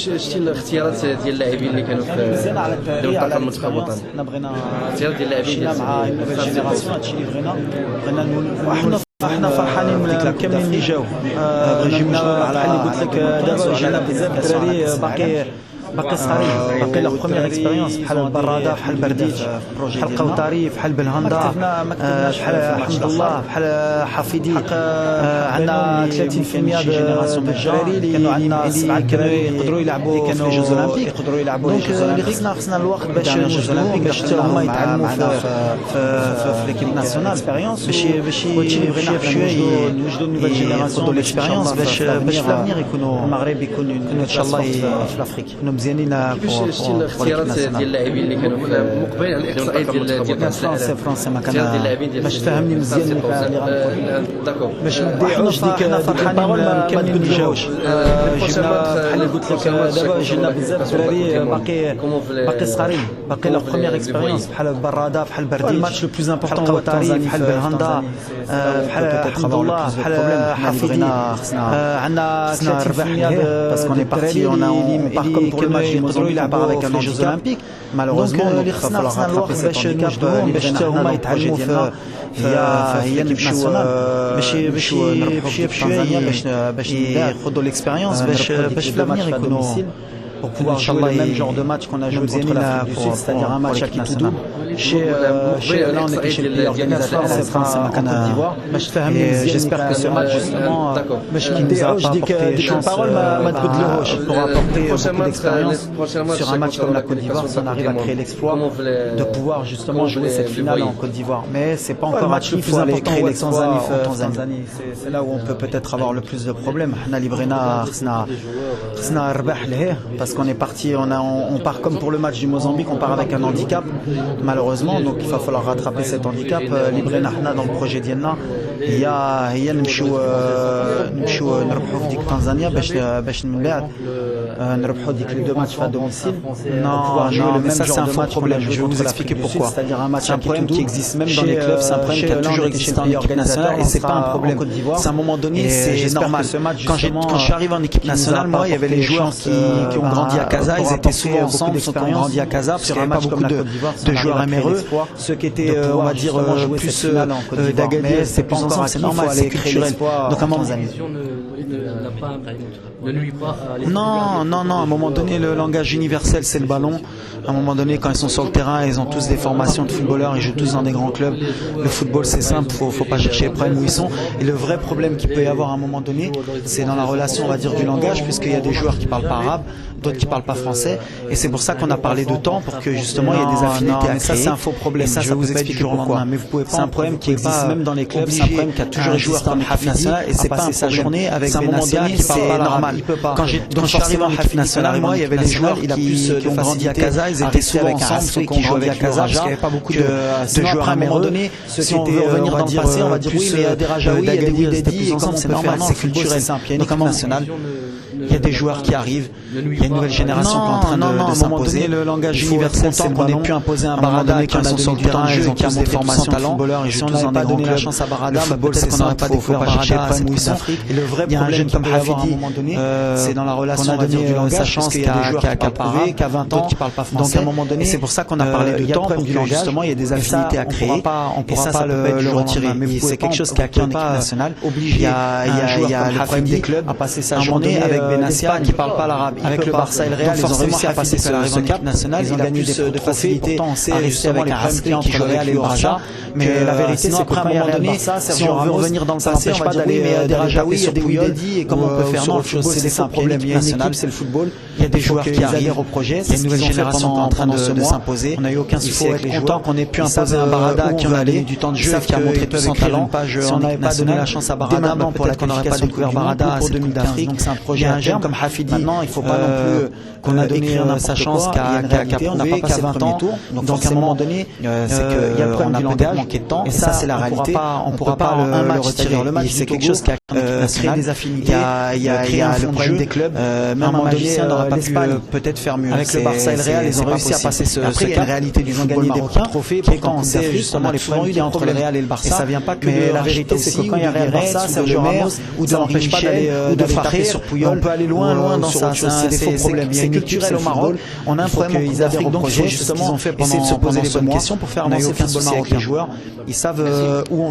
شتي الاختيارات ديال اللاعبين اللي كانوا في دوري المنتخب الوطني؟ الاختيارات ديال اللاعبين ديال مع نوفيل جينيراسيون هادشي اللي بغينا وحنا فرحانين من كاملين اللي جاو. جبنا بحال اللي قلت لك دابا جينا بزاف الدراري باقي صغارين، باقي لا بروميير اكسبيريونس بحال البراده، بحال برديج، بحال قوطاري، بحال بلهندا، بحال حمد الله، بحال حفيدي. عندنا 30% ديال الدراري اللي كانوا عندنا 7 كانوا يقدروا يلعبوا في جوز اولمبيك، دونك اللي خصنا الوقت باش نوجدوهم باش حتى هما يتعلموا في ليكيب ناسيونال باش نوجدوا نوفيل جينيراسيون ليكسبيريونس باش في لافنير يكونوا المغرب يكون ان شاء الله في الافريك. مزيانين شتي الاختيارات ديال اللاعبين اللي كانوا مقبلين على الاحصائيات ديال فرنسا ما كان باش تفهمني مزيان داكور باش ما نضيعوش ديك البارول ما تقولوش. جبنا بحال اللي قلت لك دابا جينا بزاف الدراري باقي صغارين، باقي لا بروميير اكسبيريونس بحال البراده، بحال برديج، الماتش لو بلوز امبورطون هو القوطاري، بحال بلهندا، بحال حمد الله، بحال حفيدي. عندنا 30% باسكو اوني بارتي اون كانوا يقدروا يلعبوا avec un Jeux Olympiques. Malheureusement اللي خصنا الوقت باش نوجدوهم باش حتى هما يتعلموا هي نمشيو باش نربحوا في تنزانيا باش ياخذوا ليكسبيريونس باش في لافنير يكونوا pour pouvoir jouer le même genre de match qu'on a joué contre l'Afrique du Sud, c'est-à-dire un match à qui tout double. Là, on était chez les organisateurs, c'est France et Côte d'Ivoire. J'espère que ce match, justement, qui nous a apporté chance pour apporter beaucoup d'expérience sur un match comme la Côte d'Ivoire, si on arrive à créer l'exploit de pouvoir justement jouer cette finale en Côte d'Ivoire. Mais c'est pas encore un match le plus important créer l'exploit en Tanzanie. C'est là où on peut peut-être avoir le plus de problèmes. Parce qu'on est parti, on part comme pour le match du Mozambique, on part avec un handicap malheureusement, donc il va falloir rattraper cet handicap. Librena dans le projet d'Yenna, il y a نمشيو نربحوا في ديك تنزانيا باش من بعد نربحوا ديك les deux matchs à domicile. Non, mais ça c'est un faux problème. Je vais vous expliquer pourquoi. C'est un problème qui existe même dans les clubs, c'est un problème qui a toujours existé en équipe nationale et c'est pas un problème. C'est à un moment donné, c'est normal. Quand je suis arrivé en équipe nationale, moi il y avait les joueurs qui ont grandi à Casa, ils étaient souvent ensemble, ceux qui ont grandi à Casa, parce qu'il n'y avait pas beaucoup de joueurs améreux, ceux qui étaient, on va dire, plus d'Agadir, c'est plus ensemble, c'est normal, c'est culturel. Donc à un moment non, à un moment donné, le langage universel, c'est le ballon. À un moment donné, quand ils sont sur le terrain, ils ont tous des formations de footballeurs, ils jouent tous dans des grands clubs. Le football, c'est simple, faut pas chercher les problèmes où ils sont. Et le vrai problème qu'il peut y avoir à un moment donné, c'est dans la relation, on va dire, du langage, puisqu'il y a des joueurs qui parlent pas arabe, d'autres qui parlent pas français. Et c'est pour ça qu'on a parlé de temps, pour que justement, il y ait des affinités à créer. Ça, c'est un faux problème. Et ça, je vais vous expliquer pourquoi. Mais vous pouvez pas. C'est un problème qui existe même dans les clubs. C'est un problème qui a toujours existé en équipe nationale. Et c'est pas sa journée avec Benassia qui parle pas l'arabe. Quand je suis arrivé en équipe nationale, moi, il y avait les joueurs qui ont grandi à Casa, ils étaient souvent ensemble, ceux qui jouaient avec Casa, parce qu'il n'y avait pas beaucoup de joueurs améreux. Ceux qui étaient, on va dire, oui, mais des Rajaoui, il y a des Widedi, et comme c'est normal, c'est culturel. Donc, à un national, il y a des joueurs qui arrivent, il y a une nouvelle génération qui est en train de s'imposer. Le langage universel, c'est qu'on ait pu imposer un Barada qui en a sur le terrain, ils ont tous des formations de footballeurs, ils jouent tous dans des grands clubs. La chance à Barada, peut-être qu'on n'aurait pas découvert Barada à cette Afrique. Et le vrai problème comme Hafidi, c'est dans la relation, on va dire, du langage, sachant qu'il y a des joueurs qui parlent pas arabe, qu'à 20 ans, qui parlent pas français. Donc à un moment donné, c'est pour ça qu'on a parlé de temps, pour que justement il y ait des affinités à créer. On pourra pas le retirer. C'est quelque chose qui est acquis en équipe nationale. Il y a le problème des clubs à passer sa journée avec Benassia qui parle pas l'arabe. Avec le Barça et le Real, ils ont réussi à passer ce cap national. Ils ont gagné de facilité à réussir avec un respect entre le Real et le Barça. Mais la vérité, c'est qu'à un moment donné, si on veut revenir dans le passé, on va dire oui, mais des Rajaoui, il y a des Widedi, et comme on peut faire non, le football, c'est des problèmes. Il y a une équipe, c'est le football. Il y a des joueurs qui arrivent au projet. Il y a une nouvelle génération qui est en train de s'imposer. On n'a eu aucun souci avec les joueurs. Qu'on ait pu imposer un Barada qui en a donné du temps de jeu et qui a montré tout son talent. Si on n'avait pas donné la chance à Barada, peut-être qu'on n'aurait pas découvert Barada à cette Coupe d'Afrique. Donc c'est un projet à terme comme Hafidi. Maintenant, il ne faut pas non plus qu'on a donné sa chance qu'à prouver qu'à 20 ans. Donc à un moment donné, c'est qu'il y a le problème du langage, manquer de temps. Et ça, c'est la réalité. On ne pourra pas le retirer. C'est quelque chose qui a créer des affinités, créer un fond de jeu des clubs. Même un magicien n'aura pas pu peut-être faire mieux. Avec le Barça et le Real, ils ont réussi à passer ce cap. Après, il y a une réalité du football marocain, trophées, qui est quand on sait justement les problèmes entre le Real et le Barça. Et ça vient pas que de la vérité, c'est que quand il y a Real Barça, Sergio Ramos, ou ça n'empêche pas d'aller frapper sur Puyol. On peut aller loin dans ça. C'est des faux problèmes. Il y a une culturelle au Maroc. On a un problème qu'ils avaient donc justement fait pendant ce mois. Essayer de se poser les bonnes questions pour faire avancer le football marocain. Les joueurs, ils savent où on